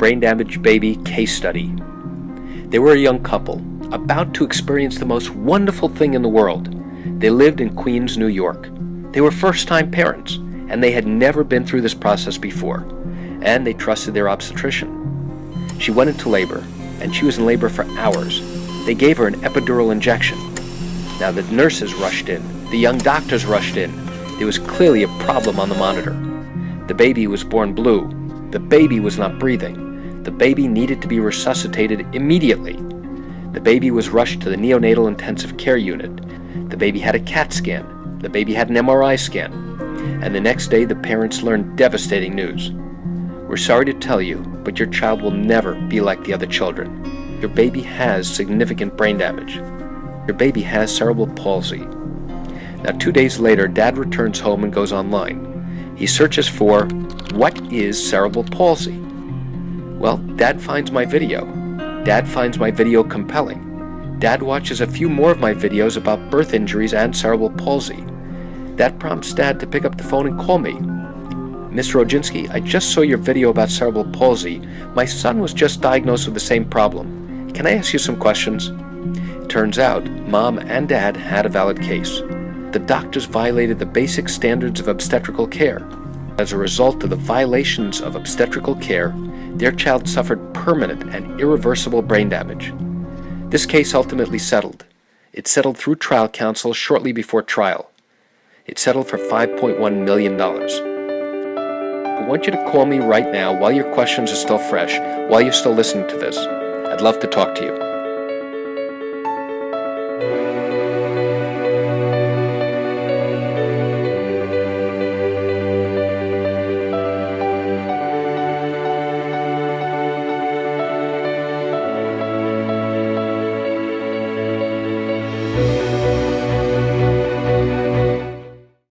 brain damaged baby case study. They were a young couple, about to experience the most wonderful thing in the world. They lived in Queens, New York. They were first-time parents, and they had never been through this process before, and they trusted their obstetrician. She went into labor, and she was in labor for hours. They gave her an epidural injection. Now the nurses rushed in, the young doctors rushed in. There was clearly a problem on the monitor. The baby was born blue. The baby was not breathing. The baby needed to be resuscitated immediately. The baby was rushed to the neonatal intensive care unit. The baby had a CAT scan. The baby had an MRI scan. And the next day the parents learned devastating news. We're sorry to tell you, but your child will never be like the other children. Your baby has significant brain damage. Your baby has cerebral palsy. Now 2 days later, Dad returns home and goes online. He searches for, what is cerebral palsy? Well, Dad finds my video. Dad finds my video compelling. Dad watches a few more of my videos about birth injuries and cerebral palsy. That prompts Dad to pick up the phone and call me. Mr. Oginski, I just saw your video about cerebral palsy. My son was just diagnosed with the same problem. Can I ask you some questions? Turns out, Mom and Dad had a valid case. The doctors violated the basic standards of obstetrical care. As a result of the violations of obstetrical care, their child suffered permanent and irreversible brain damage. This case ultimately settled. It settled through trial counsel shortly before trial. It settled for $5.1 million. I want you to call me right now while your questions are still fresh, while you're still listening to this. I'd love to talk to you.